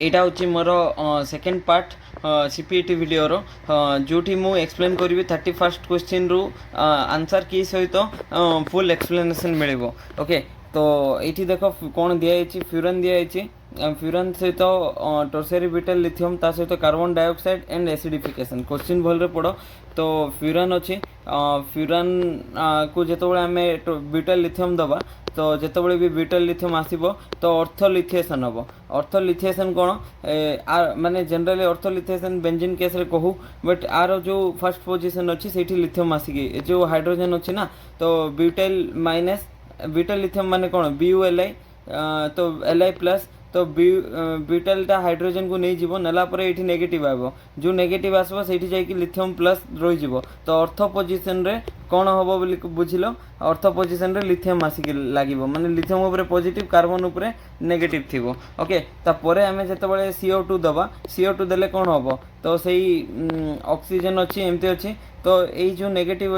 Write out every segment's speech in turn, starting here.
এইটা হচ্ছে মোর second part সিপিইটি ভিডিওর जोटी मु एक्सप्लेन करी 31st क्वेश्चन रु आंसर की सहित फुल एक्सप्लेनेशन मिलिबो। ओके तो ये देख कौन दिखाई फ्यूरन दिखाई फ्यूरन सहित टर्शियरी ब्यूटाइल लिथियम ता सहित carbon dioxide and acidification question भल पढ़। तो फ्यूरन अच्छी फ्यूरन को जितेबाला आम ब्यूटाइल लिथियम दबा तो जितेबाला भी ब्यूटाइल लिथियम आसब तो ऑर्थोलिथिएशन हम ऑर्थोलिथिएशन कौन माने जनरली ऑर्थोलिथिएशन बेंजीन केस रे कहू बट आर जो फर्स्ट पोजीशन अच्छी से लिथियम आसिकी जो हाइड्रोजन अच्छी ना तो ब्यूटाइल माइनस ब्यूटाइल लिथियम माने कौन BuLi तो Li प्लस तो ब्यूटाइलटा हाइड्रोजन को नहीं जीव नेला परे एठी नेगेटिव आबो जो नेगेटिव आसबो सेठी जाई कि लिथियम प्लस रही जीवो तो ऑर्थो पोजीशन रे कौन हबो बोली बुझिलो ऑर्थो पोजीशन रे लिथियम आसिक लागिवो माने लिथियम ऊपर पॉजिटिव कार्बन ऊपर नेगेटिव थिवो। ओके तापरे आमे जेतेबेले CO2 दबा CO2 देले कौन हबो तो सेही ऑक्सीजन अच्छी एमती अच्छी तो यही जो नेगेटिव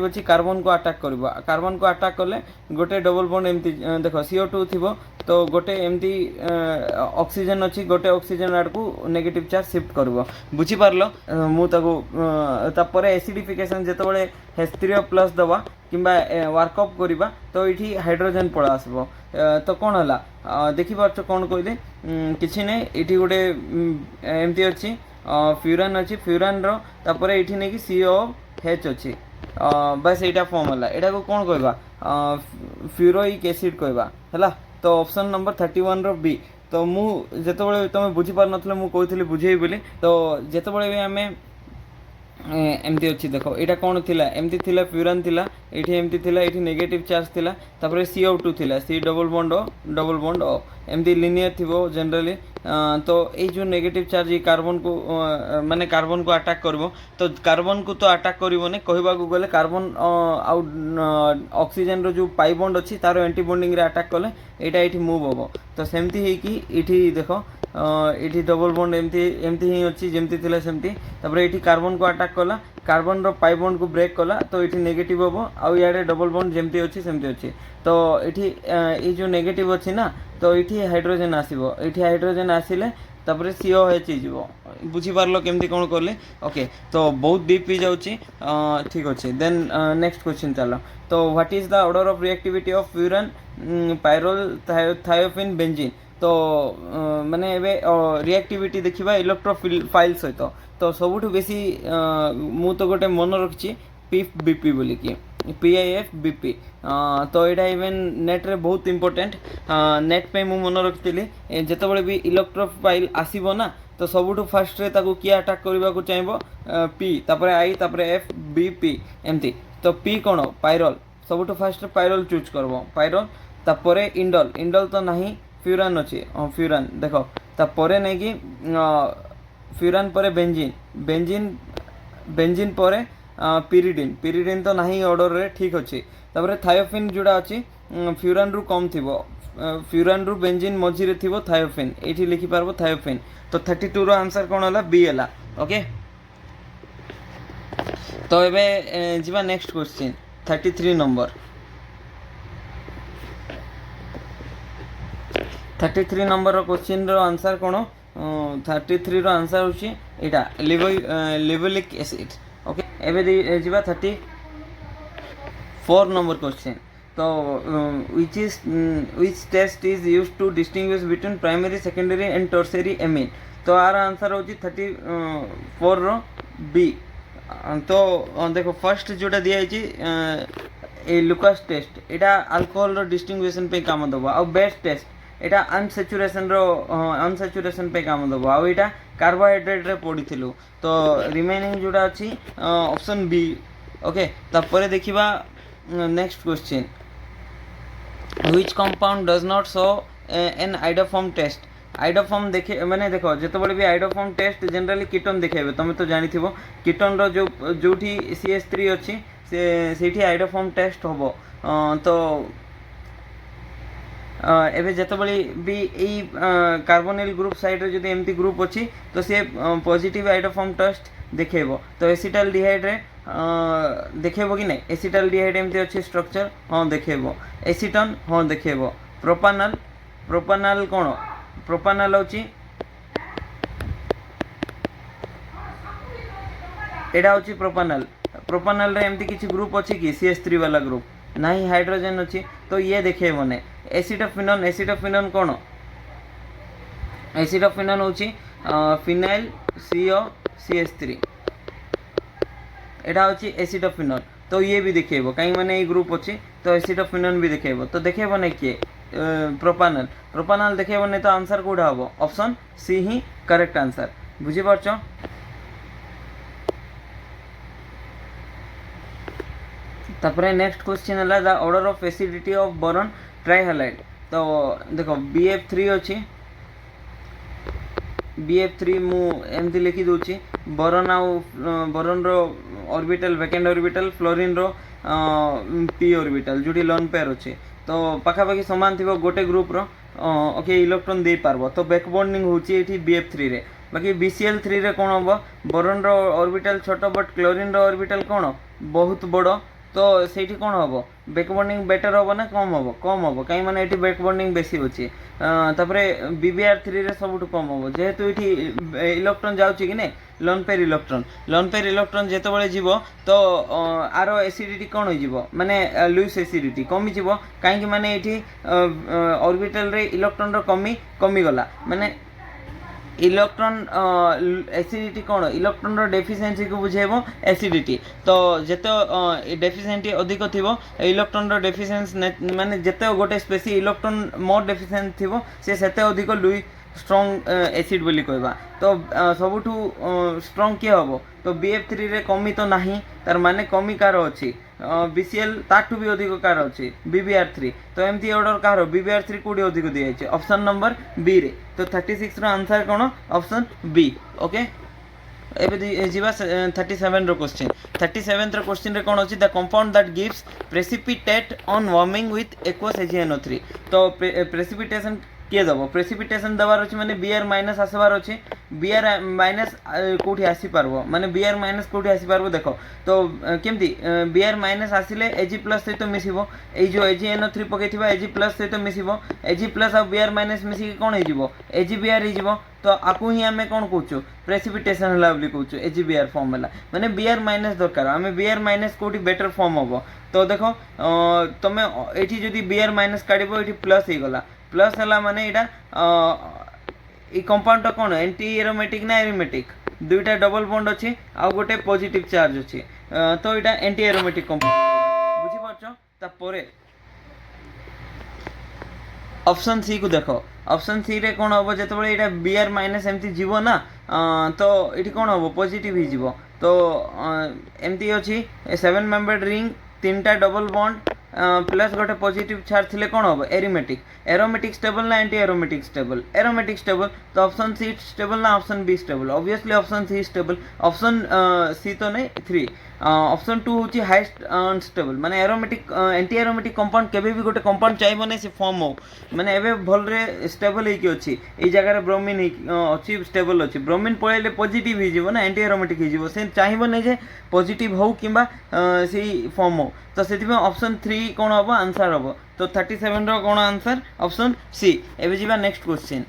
अच्छी कार्बन को अटैक करबो कार्बन को अटैक कले गोटे डबल बॉन्ड एमती देखो CO2 थिवो तो गोटे एमती ऑक्सीजन अच्छी गोटे ऑक्सीजन आड़ को नेगेटिव चार्ज शिफ्ट करबो बुझी पारलो मु ताको तापरे एसिडिफिकेशन जेतेबेले H3O प्लस दबा किंबा वर्कअप करवा तो ये हाइड्रोजन पड़ा आसबो तो कौन है देखी पार्छ कौन कहले किसी नहीं ये गोटे एमती अच्छी फ्यूरान अच्छी फ्यूरान रो ये नहीं कि COH अच्छी बस यहाँ फॉर्म है यहाँ को कौन कहवा फ्यूरोइक एसिड कहवा है। तो ऑप्शन नंबर 31 रो बी तो मु जितेबाला तुम बुझीपार नथिले मु कहूली बुझेबी बोली तो जितेबाला भी आम एमती अच्छी देख यहाँ कौन थिला एमती थिला फ्यूरान थिला एठी एमती थिला एठी नेगेटिव चार्ज थिला तापरे CO2 थिला C डबल बॉन्ड O एमती लिनियर थिबो जनरली तो ये जो नेगेटिव चार्ज ये कार्बन को माने कार्बन को अटैक करबो तो कार्बन को तो अटैक करबो ने कहबा को गले कार्बन आउ ऑक्सीजन रो जो पाई बॉन्ड अछि तारो एंटी बॉन्डिंग रे अटैक कले एटा एठी मूव होबो तो सेमती हे कि एठी देखो ये डबल बॉन्ड एमती ही अच्छी जमती थिला सेमती तापर ये कार्बन को अटैक कला कार्बन रो पाई बॉन्ड को ब्रेक कला तो ये नेगेटिव हम आउ इे डबल बॉन्ड जमती अच्छी सेमती अच्छी तो ये जो नेगेटिव अच्छी ना तो ये हाइड्रोजन आसो ये हाइड्रोजन आसिले तापर COH हो बुझीपार केमती कौन कले। ओके तो बहुत डीप ही जाऊँगी ठीक अच्छे देन नेक्स्ट क्वेश्चन चलो तो what is the order of reactivity of furan pyrrole thiophene benzene तो माने एबे रिएक्टिविटी देखिबा इलेक्ट्रोफाइल सहित तो सबुठ बेसी मु तो गोटे मन रखी PIF-BP बोली कि PIF-BP तो यहाँ इवेन नेट रे बहुत इंपोर्टेंट नेट पे मु मन रखी जितेबाला भी इलेक्ट्रोफाइल आसीबो ना तो सबुठ फास्ट रे ताको किए अटैक करबा को चाहिबो P तापरे I तापरे F-BP एमती तो P कौन पायरोल सबुठ फास्ट पायरोल चूज करबो पायरोल तापरे इंडल तो नहीं फ्यूरान अच्छी फ्यूरान देखो तापरे नहीं कि फ्यूरान पर बेंजीन पर पिरिडिन तो नहीं ऑर्डर रे ठीक अच्छी तापर थायोफिन जोड़ा अच्छी फ्यूरान रु कम थी फ्यूरान रु बेंजीन मझी थी थायोफिन ये लिखिपार थायोफिन तो 32 रो आंसर कौन है बी है। ओके तो ये जीवा next question 33 number 33 number question row answer कौन 33 रो आंसर होची एटा लिवोलिक एसिड। ओके एबे जीवा 34 नंबर क्वेश्चन तो which test is used to distinguish between primary secondary and tertiary amine तो आर आंसर होची 34 रो बी तो देखो फर्स्ट जोटा दिया ए लुकास टेस्ट एटा अल्कोहल रो डिस्टिंग्विशन पे काम दबो आ बेस्ट टेस्ट एटा अनसैचुरेशन पे काम दबो आ एटा कार्बोहाइड्रेट रे पढ़िथिलु तो रिमेनिंग जोटा अछि ऑप्शन बी। ओके तापर देखिबा next question which compound does not show an iodoform test iodoform देखे मैंने देखो जितेबाला भी आइडोफॉर्म टेस्ट जनरली कीटोन देखेबे तुम तो जानी थी कीटोन रो जोठी CH3 अच्छी से आइडोफॉर्म टेस्ट हम तो एबे जितेबाला भी यही कार्बोनिल ग्रुप साइड रे जदि एमती ग्रुप अच्छी तो सी पॉजिटिव आइडोफॉर्म टेस्ट देखेबो तो एसिटाल्डिहाइड रे देखेबो कि नहीं एसिटाल्डिहाइड एमती अच्छी स्ट्रक्चर हाँ देखेबो एसीटन हाँ देखेबो प्रोपानल कौन प्रोपानल होची एटा होची प्रोपानल प्रोपानल रे एमती किछि ग्रुप अछि कि CH3 वाला ग्रुप नाही हाइड्रोजन अछि तो ये देखैबने एसिडोफिनोन कोन एसिडोफिनोन होची फिनाइल CO CH3 एटा होची एसिडोफिनोन तो ये भी देखेबो कहीं माने ए ग्रुप अछि तो एसिडोफिनोन भी देखेबो तो देखेबो नै कि प्रोपानल प्रोपानल देखेबो नै तो आंसर कोडा हबो ऑप्शन सी ही करेक्ट आंसर बुझी परछो। तापरे नेक्स्ट क्वेश्चन हला the order of acidity of boron trihalide तो देखो BF3 अछि BF3 मु एमती लिखि दोछि बोरॉन आउ बोरॉन रो ऑर्बिटल वैकेंट ऑर्बिटल फ्लोरीन रो p ऑर्बिटल जोटी लोन पेयर अछि तो पाखा पाखी समान थिबो गोटे ग्रुप रो ओके इलेक्ट्रॉन दे पारबो तो बैक बॉन्डिंग होछि एठी BF3 रे बाकी BCl3 रे कोन हबो बोरॉन रो ऑर्बिटल छोटो बट क्लोरीन रो ऑर्बिटल कोन बहुत बड़ो तो सेठी कोन हबो बैक बॉन्डिंग बेटर हबो ना कम हबो काई माने एठी बैक बॉन्डिंग बेसी होछि तापरे BBr3 रे सबटु कम हबो जेहेतु एठी इलेक्ट्रॉन जाउछि कि नै लोन पेयर इलेक्ट्रॉन जेते बळे जीवो तो आरो एसिडिटी कोन होई जीवो माने लुइस एसिडिटी कमी जीवो काई कि माने एठी ऑर्बिटल रे इलेक्ट्रॉन रो कमी गला माने इलेक्ट्रॉन एसिडिटी कोन इलेक्ट्रॉन रो डेफिशिएंसी को बुझेबो एसिडिटी तो जेते डेफिशिएंसी अधिक थिबो इलेक्ट्रॉन रो डेफिशिएंसी माने जेते गोटे स्पेसी इलेक्ट्रॉन मोर डेफिशिएंट थिबो से सेते अधिक लुई स्ट्रॉन्ग एसिड बोली कहबा तो सबुठू स्ट्रॉन्ग के हबो तो BF3 रे कमी तो नाही तार माने कमी कार अछि BCl ताठू भी अधिक कार अछि BBr3 तो एमती ऑर्डर कार BBr3 कोडी अधिक दिया छै ऑप्शन नंबर बी रे तो 36 रो आंसर कोन ऑप्शन बी ओके। एबे जीवा 37 रो क्वेश्चन 37 रो क्वेश्चन रे कोन अछि the compound that gives precipitate on warming with aqueous AgNO3 तो प्रेसिपिटेशन किए दबो प्रेसिपिटेशन दबार अछि माने Br माइनस आसबार अछि Br माइनस कोठी आसी पारबो माने Br माइनस कोठी आसी पारबो देखो तो केमती Br माइनस आसिले Ag प्लस सहित मिसिबो ए जो AgNO3 पकेथिबा Ag प्लस सहित मिसिबो Ag प्लस आ Br माइनस मिसि कोन हे जिवो AgBr हे जिवो तो आकु ही हमें कोन कहूचो प्रेसिपिटेशन हला बोली कहूचो AgBr फॉर्म हला माने Br माइनस दरकार हमें Br माइनस कोठी बेटर फॉर्म होबो तो देखो तमे एठी जदी Br माइनस काढिबो एठी प्लस हे गला प्लस हला माने एटा ई कंपाउंड कोन एंटी एरोमेटिक ना एरोमेटिक दुईटा डबल बॉन्ड अछि आ गोटे पॉजिटिव चार्ज अछि तो एटा एंटी एरोमेटिक कंपाउंड बुझी परछो ता परे ऑप्शन सी को देखो ऑप्शन सी रे कोन होबो जते बळे एटा Br माइनस एमती जीवो ना तो एठी कोन होबो पॉजिटिव ही जीवो तो एमती अछि 7 मेंबर्ड रिंग तीनटा डबल बॉन्ड प्लस गोटे पॉजिटिव चार्ज थिले कोन होबो एरोमेटिक स्टेबल ना एंटी एरोमेटिक स्टेबल तो ऑप्शन सी स्टेबल ना option B stable obviously option C stable option C तो नहीं 3 ऑप्शन 2 होची हाईएस्ट अनस्टेबल माने एरोमेटिक एंटी एरोमेटिक कंपाउंड केबे भी गोटे कंपाउंड चाहि बने से फॉर्म हो माने एबे भल रे स्टेबल हे कि अछि ए जगह रे ब्रोमीन अछि स्टेबल अछि ब्रोमीन पळेले पॉजिटिव ही जीवो ना एंटी एरोमेटिक ही जीवो से चाहिबो नै जे पॉजिटिव हो किबा सेही फॉर्म हो तो सेति में ऑप्शन 3 कोन होबो आंसर होबो तो 37 रो कोन आंसर ऑप्शन सी। एबे जीवा नेक्स्ट क्वेश्चन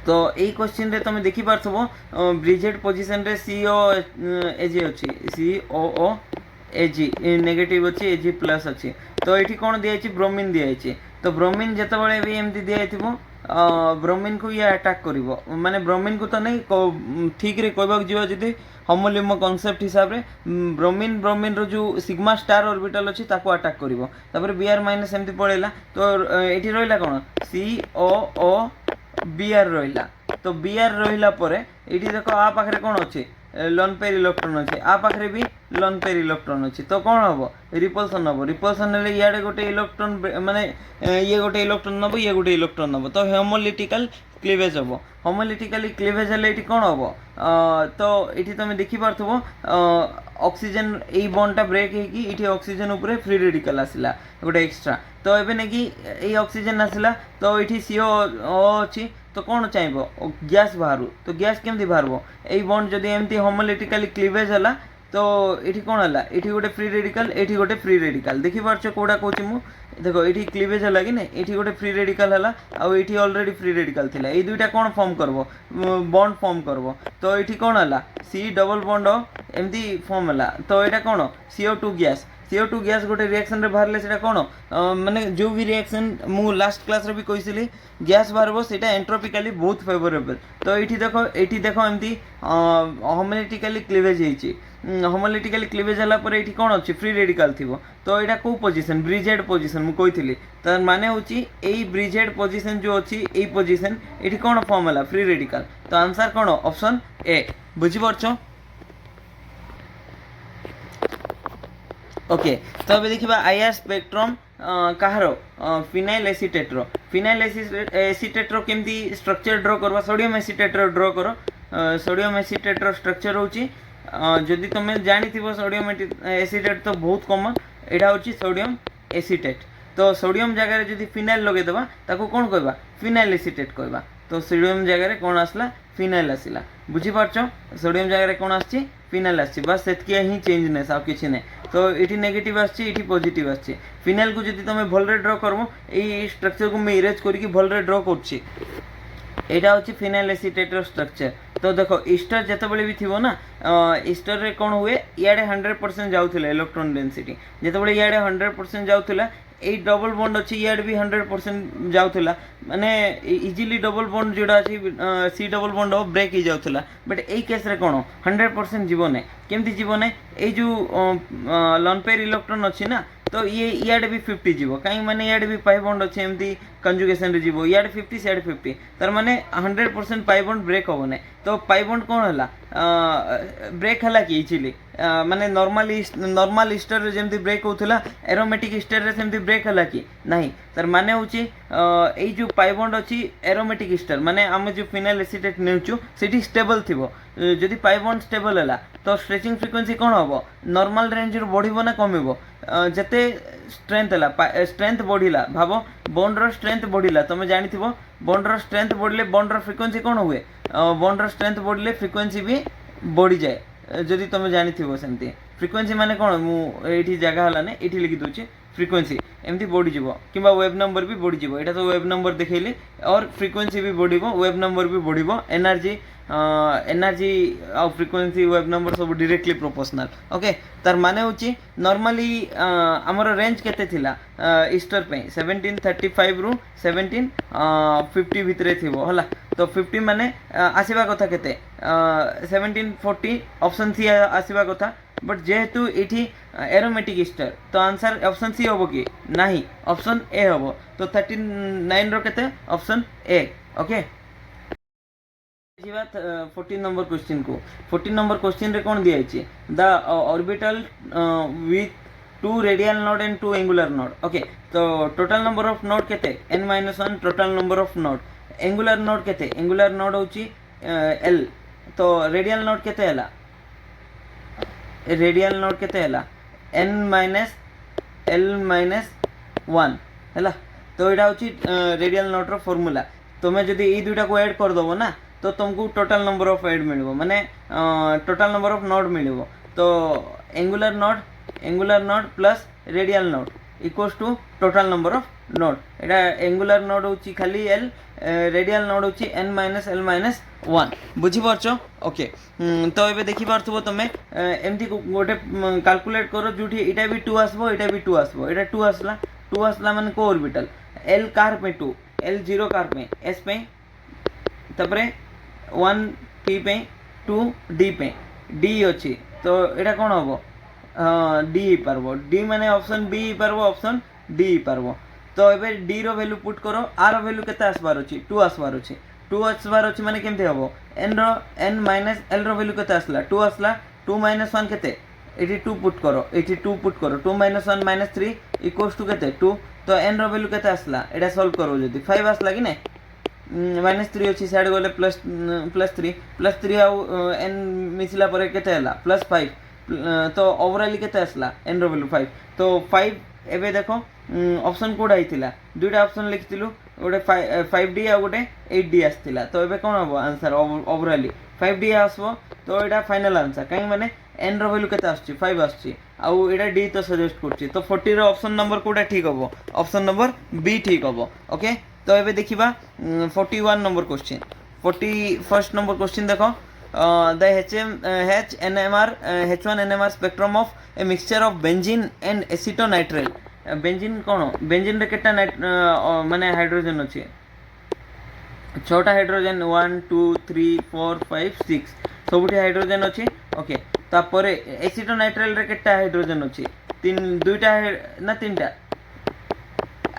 तो ए क्वेश्चन रे तुम देखि पारथबो ब्रिजेड पोजीशन रे CO Ag अछि COO Ag नेगेटिव अछि Ag प्लस अछि तो एठी कोन दिया अछि ब्रोमीन दिया अछि तो ब्रोमीन जते बळे भी एमति दिया आइथिबो ब्रोमीन को ये अटैक करिवो माने ब्रोमीन को तो नहीं ठीक रे कहबा जीवा जदी होमोलिम कांसेप्ट हिसाब रे ब्रोमीन रो जो सिग्मा स्टार ऑर्बिटल अछि ताको अटैक करिवो तापर Br माइनस एमति पळेला तो एठी रहला कोन COO Br रहिला तो Br रहिला परे एठी देखो आ पाखरे कोन अछि लोन पेयर इलेक्ट्रॉन अछि आ पाखरे भी लोन पेयर इलेक्ट्रॉन अछि तो कोन हबो रिपल्सन ले याडे गोटे इलेक्ट्रॉन माने ये गोटे इलेक्ट्रॉन नबो ये गोटे इलेक्ट्रॉन नबो तो होमोलिटिकल क्लीवेज हबो होमोलिटिकली क्लीवेज हले एठी कोन हबो तो एठी तमे देखि पारथबो ऑक्सीजन ए बॉन्डटा ब्रेक हे कि एठी ऑक्सीजन ऊपर फ्री रेडिकल आसिला गोटे एक्स्ट्रा तो एबे ने कि ए ऑक्सीजन आसिला तो एठी CO अछि तो कौन चाहिए गैस बाहर तो गैस केमती बाहर ए बॉन्ड जदि एमती होमोलिटिकली क्लीवेज हला तो ये कौन है ये गोटे फ्री रेडिकल ये गोटे फ्री रेडिकल देखी पार्छ कौटा कौच मु देखो ये क्लीवेज है कि ना ये गोटे फ्री रेडिकल है आउ ये ऑलरेडी फ्री रेडिकल थिला ये दुईटा कौन फॉर्म करबो बॉन्ड फॉर्म करबो तो ये कौन है सी डबल बॉन्ड एमती फॉर्म है तो यहाँ कौन CO2 गैस CO2 गैस गोटे रिएक्शन रे बाहर से कौन माने जो भी रिएक्शन मु लास्ट क्लास रे भी कही गैस बाहर से एंट्रोपिकली बहुत फेवरेबल तो ये देख एमती होमोलिटिकली क्लीवेज होती होमोलिटिकली क्लीवेज है ये कौन अच्छी फ्री रेडिकल थी तो यहाँ कौ पोजिशन ब्रिजेड पोजिशन मुझे तार माने होची एई ब्रिजेड पोजिशन जो अच्छी यही पोजिशन ये कौन फॉर्म है फ्री रेडिकल तो आंसर कौन ऑप्शन ए बुझीपारछ ओके तो अभी देखा आईआर स्पेक्ट्रम कहार फिनाइल एसीटेट्रो फिनाइल एसीटेट्रो केमती स्ट्रक्चर ड्र करवा सोडियम एसीटेट्रो ड्र कर सोडियम एसीटेट्रो स्ट्रक्चर होची जदि तुम जानी सोडियम एसीटेट तो बहुत कॉमन यहाँ हूँ सोडियम एसीटेट तो सोडियम जगह जब फिनाइल लगेदेवा ताको कौन कहवा फिनाइल एसीटेट कहवा तो सोडियम जगह कौन आसला फिनाइल आसला बुझीपारछ सोडियम जगह कौन आसी फिनाइल आसी बस से ही चेंजनेस आ कि नहीं तो ये नेगेटिव आसी पॉजिटिव आसी फिनाइल को जब तुम भलरे ड्र करबो ये स्ट्रक्चर को मैं इरेज करके भलरे ड्र करछि यहाँ हूँ फिनाइल एसीटेटर स्ट्रक्चर तो देखो ईस्टर जितेबाला भी थी ना ईस्टर रे कौन हुए इे 100% जाऊला इलेक्ट्रॉन डेंसिटी जितेबाला इे 100% जाऊला ये डबल बॉन्ड अच्छी इे भी 100% जाऊला माने इजिली डबल बॉन्ड जोड़ा अच्छी सी डबल बॉन्ड ब्रेक हो जाऊला बट यही केस रे कौन 100% जीवन है केमती जीवन है ये जो लॉन पेयर इलेक्ट्रॉन अच्छी ना तो ये इे भी 50 जीव कहीं माने इे भी पाई बॉन्ड अच्छे एमती कंजुगेशन रे जीव इे 50 सियाड़े 50 तार माने 100% पाई बॉन्ड ब्रेक हो ना तो पाई बॉन्ड कौन है ब्रेक है कि इजिली माने नॉर्मल ईस्टर रे जेमती ब्रेक होता एरोमेटिक ईस्टर रे सेमती ब्रेक है कि नहीं तार माने होची ये जो पाई बॉन्ड अच्छी एरोमेटिक ईस्टर माने आम जो फिनाइल एसीटेट नेउचु सेठी स्टेबल थिबो जदि पाई बॉन्ड स्टेबल है तो स्ट्रेचिंग फ्रिक्वेंसी कौन हम नॉर्मल रेंज रू बढ़िबो ना कमिबो जते स्ट्रेंथ है स्ट्रेंथ बढ़िला भाव बॉन्ड रो स्ट्रेंथ बढ़िला तुम जानी बॉन्ड रो स्ट्रेंथ बढ़ले बॉन्ड रो फ्रिक्वेंसी कौन हुए बॉन्ड रो स्ट्रेंथ बढ़ले फ्रिक्वेंसी भी बढ़ी जाए जदि तुम जानी सेमती फ्रिक्वेंसी माने कौन मुझे जगह है ना ये लिखी दूसरी फ्रिक्वेंसी एमती बढ़ीज कि वेब नंबर भी बढ़ीज यहाँ तो वेब नंबर देखली और फ्रिक्वेंसी भी बढ़ वेब नंबर भी बढ़ एनर्जी एनर्जी आ फ्रिक्वेंसी वेब नंबर सब डायरेक्टली प्रोपोर्शनल ओके तार माने होची नॉर्मली आमर रेंज केते थिला ईस्टर पे 1735 रु 1750 भितरे थिबो हला तो 50 माने आसीबा कथा केते 1740 ऑप्शन सी आसीबा कथा बट जेहेतु ये एरोमेटिक ईस्टर तो आंसर ऑप्शन सी हम कि नहीं ऑप्शन ए हम तो 39 रो केते option A okay 14 number question को 14 नंबर क्वेश्चन रे कौन दिया the orbital with 2 radial node and 2 angular node okay तो टोटल नंबर ऑफ नोड केते n-1 total number of node angular node केते एंगुलर नोड होची l तो रेडियल नोड केते हला रेडियल नोड केते हला n-l-1 है तो यहाँ हूँ रेडियल नोड रो फॉर्मूला तुम्हें जब ये दुईटा को ऐड कर दबो ना तो तुमको टोटल नंबर ऑफ ऐड मिल माने टोटल नंबर ऑफ नोड मिल तो angular node plus radial node equals to total number of node एटा एंगुलर नोड होची खाली l रेडियल नोड होची n-l-1 बुझीपारछ ओके तो ये देखि पारथबो तमे एमती गोटे कैलकुलेट करो जोठी एटा भी 2 आसबो एटा भी 2 आसबो एटा 2 आसला माने को ऑर्बिटल l कार पे 2 l 0 कार पे s पे तपरे 1 p पे 2 d पे d अछि तो एटा कोन होबो d पारबो d माने ऑप्शन b पारबो ऑप्शन d पारबो तो एबे d रो वैल्यू पुट करो r रो वैल्यू केते आसबार अछि 2 आसबार अछि 2 आसबार अछि माने केमते होबो n माइनस l रो वैल्यू केते आसला 2 आसला 2 - 1 केते 82 पुट करो 82 पुट करो 2 - 1 - 3 इक्वल्स टू केते 2 तो n रो वैल्यू केते आसला एटा सॉल्व करो जदी 5 आसला कि नै -3 अच्छी साइड गले +3 आउ n मिसला पर केते हला +5 तो ओवरऑल केते आसला n रो वैल्यू 5 तो 5 एबे देखो ऑप्शन कोड आइतिला दुईटा ऑप्शन लिखतिलु गोटे 5d आ गोटे 8d आसतिला तो एबे कोन हबो आंसर ओवरऑल 5d आसबो तो एटा फाइनल आंसर काई माने एन रो वैल्यू केते आछी 5 आछी आउ एटा डी तो सजेस्ट करछि तो 40 रो ऑप्शन नंबर कोटा ठीक हबो ऑप्शन नंबर बी ठीक हबो ओके। तो एबे देखिबा 41 number question 41st number question देखो the HNMR H1NMR spectrum of a mixture of benzene and acetonitrile benzene कौन बेंजीन रे केटा माने हाइड्रोजन अच्छे 6टा हाइड्रोजन 1 2 3 4 5 6 सबुठी हाइड्रोजन अच्छे ओके। तापर एसिटोनाइट्राइल रे केटा हाइड्रोजन अच्छे दुईटा ना तीनटा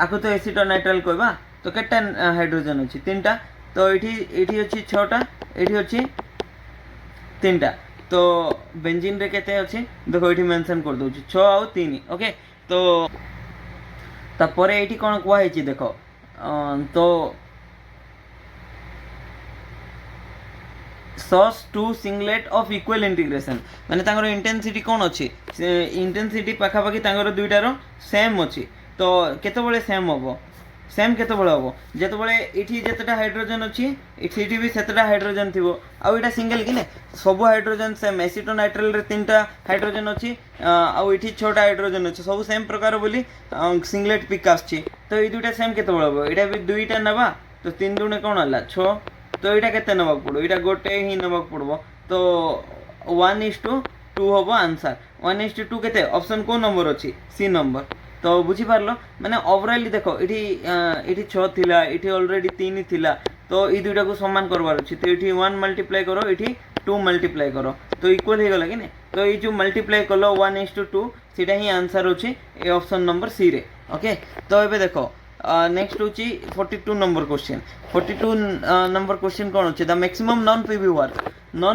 आकु तो एसिटोनाइट्राइल कहबा तो केटा हाइड्रोजन अच्छे 3टा तो एठी अच्छी 6टा एठी अच्छी 3टा तो बेंजीन रे केते अच्छे देखो एठी मेंशन कर दउची 6 आउ 3 ओके। तो तापरे एठी कोन कुआ हेची देखो तो सॉस two singlet of equal integration माने तांगर इंटेंसिटी कोन अछि इंटेंसिटी पाखा पाखी तांगर दुईटारो सेम अछि तो केते बळे सेम होबो सेम केते बळे होबो जेते बळे एठी जेतेटा हाइड्रोजन अछि एठी भी सेतेटा हाइड्रोजन थिबो आ एटा सिंगल कि ने सब हाइड्रोजन सेम एसिटोनाइट्राइल रे 3टा हाइड्रोजन अछि आ एठी 6टा हाइड्रोजन अछि सब सेम प्रकार बोली सिंगलेट पिक आछि तो ए दुईटा सेम केते बळे होबो एटा भी दुईटा नबा तो 3 दुने कोन हला 6 तो यहाँ केते नबाक पड़ो यहाँ गोटे ही नबाक पड़ो तो 1:2 हम आंसर 1:2 केते ऑप्शन को नंबर अच्छी सी नंबर तो बुझी पारलो माने ओवरऑल देखो इठी 6 थिला इठी ऑलरेडी 3 थिला तो ई दुईटा को समान करबार अछि तो इठी 1 मल्टीप्लाई करो इठी 2 मल्टीप्लाई करो तो इक्वल हे गला कि ने तो ई जो मल्टीप्लाई कलो 1:2 सीधा ही आंसर अछि ए ऑप्शन नंबर सी रे ओके। तो एबे देखो नेक्स्ट होची 42 नंबर क्वेश्चन 42 नंबर क्वेश्चन कोन होची the maximum non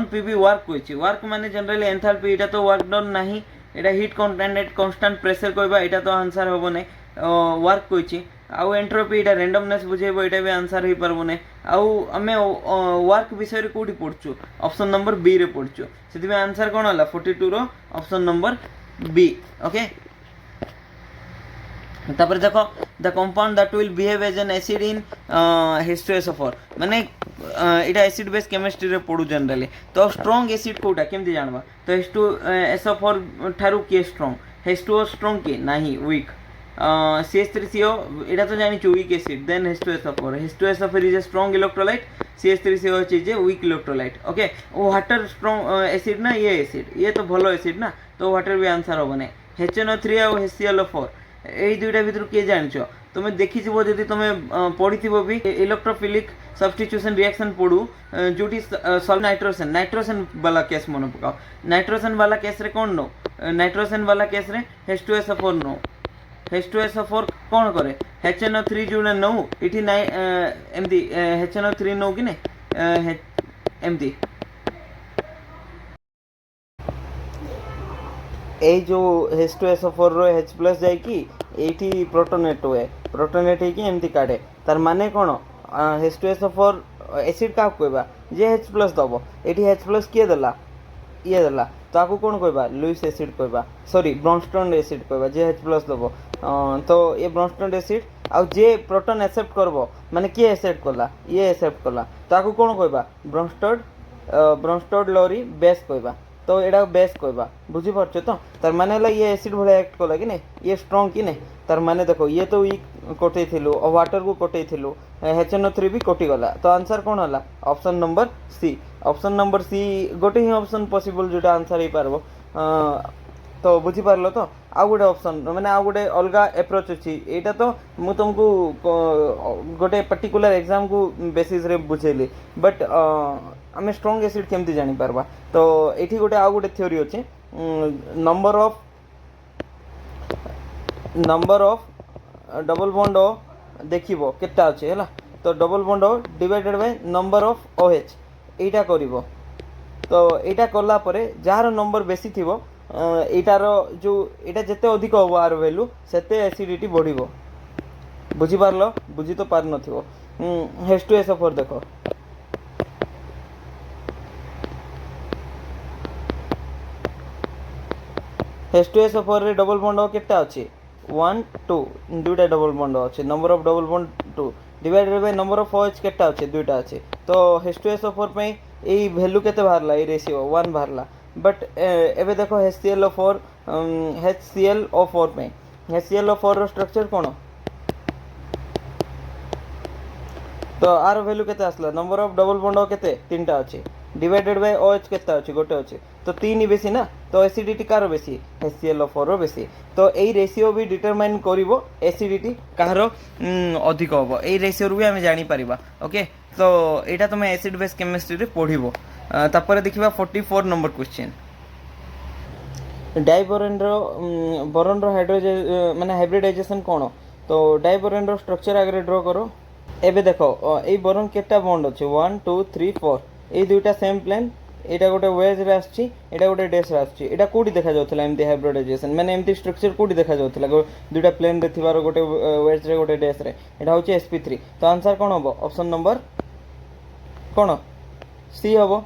PV work होची वर्क माने जनरली एंथैल्पी एटा तो वर्क डन नाही एटा heat content at constant pressure कहबा एटा तो आंसर होबो नै वर्क होची आउ एंट्रोपी एटा रैंडमनेस बुझेबो एटा भी आंसर ही परबो नै आउ हमें वर्क विषय रे कोठी पढछु ऑप्शन नंबर बी रे पढछु सेति में आंसर कोन होला 42 रो ऑप्शन नंबर बी ओके। तापर देखो the compound that will behave as an acid in H2SO4 माने इटा एसिड बेस केमिस्ट्री रे पढु जनरली तो स्ट्रांग एसिड कोटा केमति जानबा तो H2SO4 थारु के स्ट्रांग H2O स्ट्रांग के नाही वीक CH3CO इटा तो जानि छु weak acid then H2SO4 is a strong electrolyte CH3CO is a weak electrolyte okay. Water strong acid ना ये एसिड ये तो भलो एसिड ना तो वाटर भी आंसर होबो नै HNO3 और HClO4 এই দুইটা ভিতর কে জানছো তুমি দেখিছিবো যদি তুমি পড়িथिबो भी इलेक्ट्रोफिलिक सब्स्टिट्यूशन रिएक्शन पढ़ू जोटी सॉल्व नाइट्रोजन वाला केस मन पकाओ नाइट्रोजन वाला केस रे कोन नो नाइट्रोजन वाला केस रे H2SO4 नो H2SO4 कोन करे HNO3 जोने नो इठी नाइ एमदी HNO3 नो कि ने एमदी এই जो H2SO4 रो H प्लस जाई कि एठी प्रोटोनेट हुए प्रोटोनेट है कि एमती काढे तार माने कोन H2SO4 एसिड का कहबा जे H प्लस दबो एठी H प्लस के देला ये देला तो आकु कोन कहबा लुइस एसिड कहबा सॉरी ब्रोंस्टोन एसिड कहबा जे H प्लस दबो तो ये ब्रोंस्टोन एसिड आ जे प्रोटॉन एक्सेप्ट करबो माने के एक्सेप्ट करला ये एक्सेप्ट करला तो आकु कोन कहबा ब्रोंस्टोड लोरी बेस कहबा तो एटा बेस कहबा बुझी पारछो तो तार माने हला ये एसिड भले एक्ट कला कि ने ये स्ट्रांग कि ने तार माने देखो ये तो वीक कोटे थिलु और वाटर को कोटे थिलु HNO3 भी कोटी गला तो आंसर कोन हला option number C option number C गोटे ही ऑप्शन पॉसिबल जोटा आंसर ही पारबो तो बुझी पारलो तो आ गोटे ऑप्शन माने आ गोटे अलगा अप्रोच अछि एटा तो मु तुमको गोटे पर्टिकुलर एग्जाम को बेसिस रे बुझेली बट आमे स्ट्रांग एसिड केमती जानि पारबा तो एठी गोटे आ गोटे थ्योरी अछि नंबर ऑफ डबल बॉन्ड देखिबो केटा अछि हैला तो double bond divided by number of OH एटा करिवो तो एटा करला परे जार नंबर बेसी थिबो एटार जो एटा जते अधिक हो आर वैल्यू सेते एसिडिटी बढ़िबो बुझी पारलो बुझी तो पार नथिबो H2SO4 देखो H2SO4 रे डबल बॉन्ड केटा अछि 1 2 दुटा डबल बॉन्ड अछि number of double bond 2 divided by number of OH केटा अछि दुटा अछि तो H2SO4 पे ए वैल्यू केते बाहरला ए रेशियो 1 बाहरला बट एबे देखो HClO4 HClO4 पे HClO4 रो स्ट्रक्चर कौन तो आर वैल्यू केते आसला नंबर ऑफ डबल बॉन्ड केते तीनटा अछि डिवाइडेड बाय OH केते अछि गोटे अछि तो तीन ही बेसी ना तो एसिडिटी कार बेसी HClO4 रो बेसी तो एई रेशियो भी डिटरमाइन करिवो एसिडिटी कार अधिक होबो एई रेशियो भी हम जानि परिबा ओके तो एटा तुमे एसिड बेस केमिस्ट्री रे पढिबो तापर देखिबा 44 नंबर क्वेश्चन डाइबोरेन रो हाइड्रोजन माने हाइब्रिडाइजेशन कोन तो डाइबोरेन रो स्ट्रक्चर आगे ड्रॉ करो एबे देखो ए बोरन केटा बॉन्ड अछि 1 2 3 4 ए दुईटा सेम प्लेन एटा गोटे वेज रे आछि एटा गोटे डैश रे आछि एटा कोडी देखा जाउथला एमती हाइब्रिडाइजेशन माने एमती स्ट्रक्चर कोडी देखा जाउथला दुईटा प्लेन रे थिबार गोटे वेज रे गोटे डैश रे एटा होछि sp3 तो आंसर कोन होबो ऑप्शन नंबर कोन सी होबो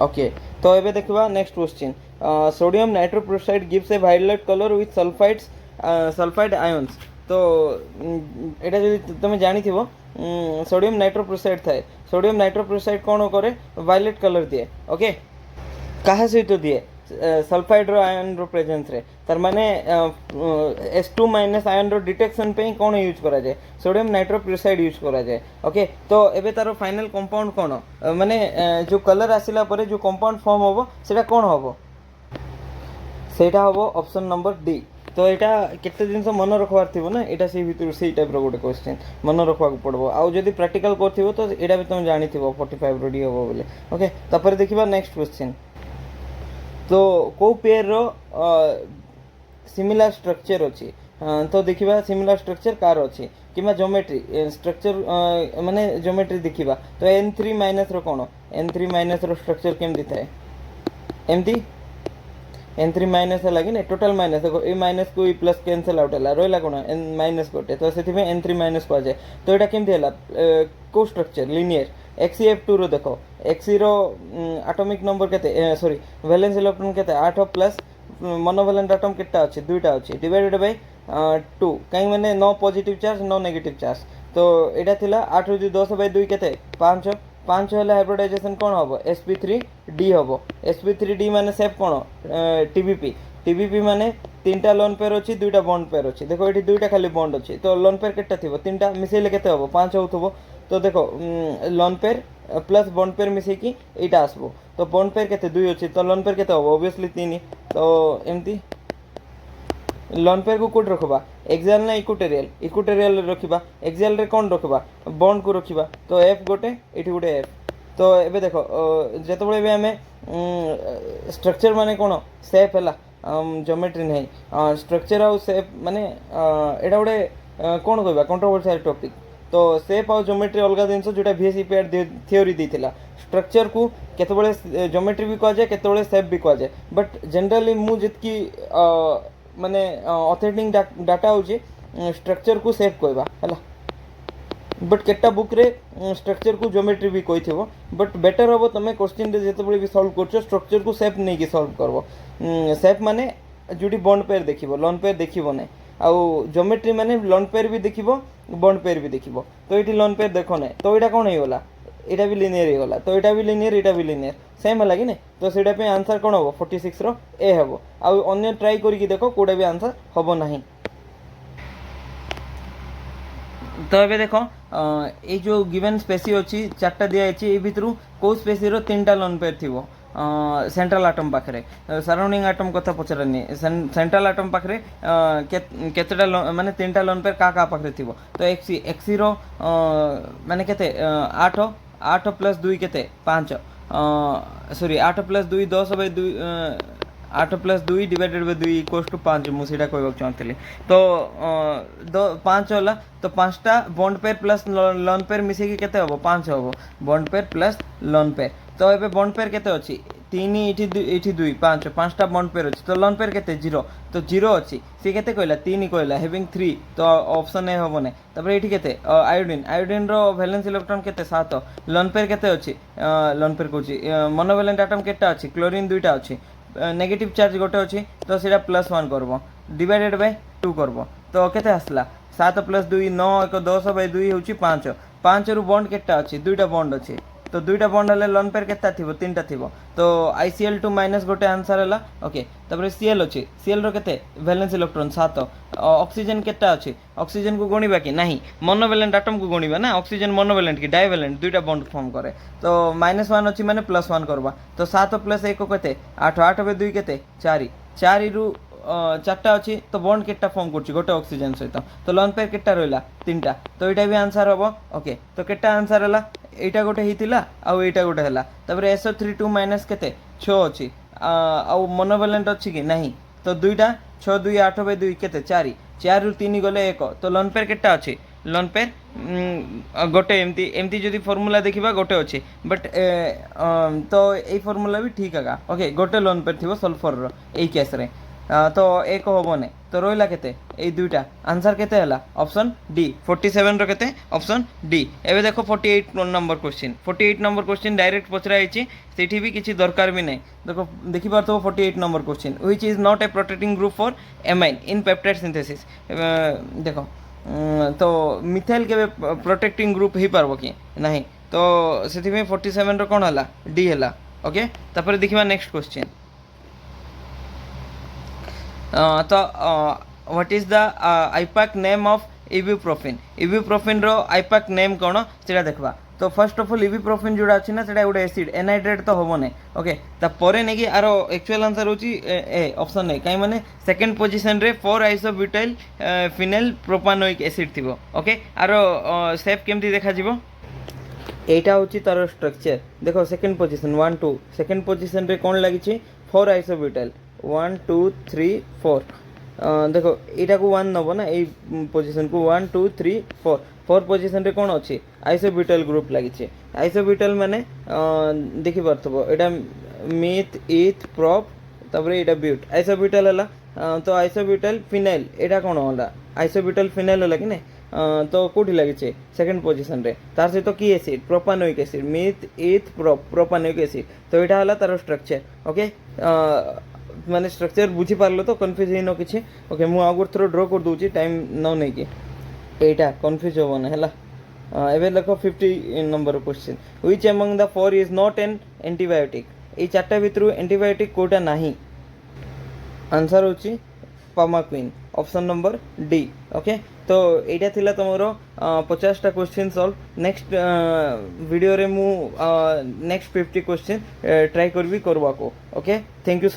ओके तो एबे देखबा next question sodium nitroprusside gives a violet colour with sulphide ions तो एटा जदि तुम जानी सोडियम नाइट्रोप्रोसाइड थाए सोडियम नाइट्रोप्रोसाइड कौन करे वायलेट कलर दिए ओके कहा सहित तो दिए सल्फाइड रो आयन रो प्रेजेंस रे तार माने S2 माइनस आयन रो डिटेक्शन पे कौन यूज करा जाए सोडियम नाइट्रोप्रोसाइड यूज करा जाए ओके तो एबे तारो फाइनल कंपाउंड कौन माने जो कलर आसिला परे जो कंपाउंड फॉर्म होबो सेटा कौन होबो सेटा होबो ऑप्शन नंबर डी तो यहाँ केते जिनस मन रखबार थी ना यहाँ से भर से टाइप गोटे क्वेश्चन मन रखा पड़ो आउ जब प्रैक्टिकल कर तो यहाँ भी तुम जानी 45 रो डी हम बोले ओके तापर देखिबा नेक्स्ट क्वेश्चन तो को पेयर रो सिमिलर स्ट्रक्चर अच्छी तो देखिबा सिमिलर स्ट्रक्चर कार अच्छी कि ज्योमेट्री स्ट्रक्चर माने ज्योमेट्री देखिबा तो N3 माइनस रो कौन N3 माइनस रो स्ट्रक्चर केमती थाए एमती N3 माइनस है लगे टोटल माइनस देखो ए माइनस को ई प्लस कैंसल आउट है रहा कौन एन माइनस गोटे तो से N3 माइनस कह जाए तो यहाँ केमती है को स्ट्रक्चर लिनियर XeF2 रो देखो Xe रो एटॉमिक नंबर केते सॉरी वैलेंस इलेक्ट्रॉन केते 8 प्लस मोनोवैलेंट एटम केटा अछि दुईटा अछि डिवाइडेड बाय 2 कहीं माने no positive charge no negative charge तो एटा थिला 8 रो 10 बाय 2 केते 5 5 हेल्ला हाइब्रिडाइजेशन कौन हम sp3d हम sp3d माने सेफ कौन TBP माने तीनटा लोन पेयर अच्छी दुईटा बॉन्ड पेयर अच्छी देखो ये दुईटा खाली बॉन्ड अच्छी तो लोन पेयर केटा थी तीनटा मिसेले केते हम 5 हो तो देखो lone pair plus bond pair मिसेकी एटा आसबो तो बॉन्ड पेयर केते 2 अच्छी तो लोन पेयर केते हम ऑब्वियसली 3 तो एमती लोन पेयर को कोड रखबा एक्सियल ना इक्विटोरियल रखिबा एक्सियल रे कोन रखबा बॉन्ड को रखिबा तो एफ गोटे एठी गोटे एफ तो एबे देखो जते बळे हमें स्ट्रक्चर माने कोन शेप हला ज्योमेट्री नहीं स्ट्रक्चर आउ शेप माने एटा गोटे कोन कहबा कंट्रोवर्शियल टॉपिक तो शेप आउ ज्योमेट्री अलग जिनस जोटा VSE पेयर थ्योरी देथिला स्ट्रक्चर को केते बळे ज्योमेट्री भी कह जाए केते बळे शेप भी कह जाए बट जनरली मु जितकी माने ऑथेंटिक डाटा होची स्ट्रक्चर को शेप कहबा हला बट केटा बुक रे स्ट्रक्चर को ज्योमेट्री भी कहि थबो बट बेटर होबो तमे क्वेश्चन रे जते बळे भी सॉल्व करछो स्ट्रक्चर को शेप नै कि सॉल्व करबो शेप माने जुडी बॉन्ड पेयर देखिबो लोन पेयर देखिबो नै आउ ज्योमेट्री माने लोन पेयर भी देखिबो बॉन्ड पेयर भी देखिबो तो एठी लोन पेयर देखो नै तो एटा कोन हेगला एटा भी लिनियर हेगला तो एटा भी लिनियर सेम है लगी तो सेटा पे आंसर कोन हो 46 रो ए हबो आ अन्य ट्राई करिकि देखो कोडा भी आंसर हबो नाही तो ये देखो ये जो गिवन स्पेसी अच्छी चार्टा दिखाई ये भितर कौ स्पेसी रो तीनटा लोन पेयर थी सेंट्रल आटम पाखे सराउंडिंग आटम कथा पचारानी सेंट्रल आटम पाखे केतेटा माने तीनटा लोन पेयर क्या पाखे थी तो एक्सी रो माने केते 8 प्लस 2 केते 5 sorry 8 plus 2 10 by 2 8 plus 2 divided by 2 equals to 5 मुझे कहवाक चाहती तो 5 होला तो 5टा bond pair plus lone pair मिसेकी केते हबो 5 हबो bond pair plus lone pair तो एबे बॉन्ड पेयर केते अछि 3 इठी 2 5 5टा बॉन्ड पेयर अछि तो लोन पेयर केते 0 तो 0 अछि से केते कहला 3 कहला हैविंग 3 तो ऑप्शन ए हबो नै तबरे एठी केते आयोडीन रो वैलेंस इलेक्ट्रॉन केते 7 लोन पेयर केते अछि लोन पेयर कहछि मोनोवैलेंट एटम केटा अछि क्लोरीन दुईटा अछि नेगेटिव चार्ज गोटे अच्छी तो सीटा +1 करब डिवाइडेड बाय 2 करब तो केते आसला 7 + 2 9 1 10 बाय 2 होची 5 5 रु बॉन्ड केटा अछि दुईटा बॉन्ड अछि तो दुईटा बॉन्ड हेले लोन पेयर केता थिबो तीनटा थिबो तो ICl2 माइनस गोटे आंसर हैला ओके तापर Cl अछि Cl रो केते वैलेंस इलेक्ट्रॉन 7 ऑक्सीजन केटा अछि ऑक्सीजन को गणिबा कि नाही मोनोवैलेंट एटम को गणिबा ना ऑक्सीजन मोनोवैलेंट कि डाइवैलेंट दुईटा बॉन्ड फॉर्म करे तो -1 अछि माने +1 करबा तो 7 + 1 केते 8 8 बे 2 केते 4 4 रु 4टा अछि तो बॉन्ड केटा फॉर्म करछि गोटे ऑक्सीजन सहित तो लोन पेयर केटा रहला तीनटा तो एटा भी आंसर हबो ओके तो केटा आंसर हला एटा गोटे हितिला आ एटा गोटे हला तापर SO32 माइनस केते 6 अछि आ मोनोवैलेंट अछि कि नाही तो दुईटा 6 2 8 बे 2 केते 4 4 रु 3 गले 1 तो लोन पेयर केटा अछि लोन पेयर गोटे एमती एमती जदि फॉर्मूला देखिबा गोटे अछि बट तो एई फॉर्मूला भी ठीक आगा ओके गोटे लोन पेयर थिबो सल्फर रो एई केस रे तो एक होबने तो रोइला केते एई दुईटा आंसर केते हला ऑप्शन डी 47 रो केते ऑप्शन डी एबे देखो 48 number question 48 number question direct पचरा आइछि सेठी भी किछि दरकार भी नै देखो देखि पारतो 48 number question which is not a protecting group for amine in peptide synthesis देखो तो मिथाइल के प्रोटेक्टिंग ग्रुप ही पारबो कि नाही तो सेठी में 47 रो कोन हला डी हला ओके तापर देखिबा नेक्स्ट क्वेश्चन तो what is the IUPAC name of ibuprofen रो आईपैक नेम कोन सेटा देखबा तो फर्स्ट ऑफ ऑल इबुप्रोफेन जोड़ा अछि ना सेटा गोटे एसिड एनहाइड्रेट तो होबो नै ओके ता परे नै कि आरो एक्चुअल आंसर होची ए ऑप्शन नै काई माने सेकंड पोजीशन रे 4 आइसोब्यूटाइल फिनाइल प्रोपानोइक एसिड थिबो ओके आरो शेप केमती देखा जिवो एटा होची तार स्ट्रक्चर देखो सेकंड पोजीशन 1 2 सेकंड पोजीशन रे कोन लागि छि 4 आइसोब्यूटाइल 1 2 3 4 देखो एटा को 1 नबो ना ए पोजीशन को 1 2 3 4 4 पोजीशन रे कोन अछि आइसोब्यूटाइल ग्रुप लागि छि आइसोब्यूटाइल माने देखि परथबो एटा मीथ ईथ प्रोप तबरे एटा ब्यूट आइसोब्यूटाइल हला तो आइसोब्यूटाइल फिनाइल एटा कोन होला आइसोब्यूटाइल फिनाइल होला कि नै तो कोठी लागि छि सेकंड पोजीशन रे तार से तो की acid propanoic acid meth eth prop propanoic acid तो एटा हला तार स्ट्रक्चर ओके माने स्ट्रक्चर बुझी पारलो तो कंफ्यूज हिनो किछि ओके मु आगुर थ्रो ड्रॉ कर दूची टाइम न नै कि एटा कंफ्यूज होबो ना हला एबे देखो 50 number question which among the four is not an antibiotic ए चारटा भितरु एंटीबायोटिक कोटा नाही आंसर होची pamaquine option number D okay तो एटा थिला तमरो 50 टा क्वेश्चन सॉल्व नेक्स्ट वीडियो रे मु नेक्स्ट 50 क्वेश्चन ट्राई करबी करबा को ओके थैंक यू।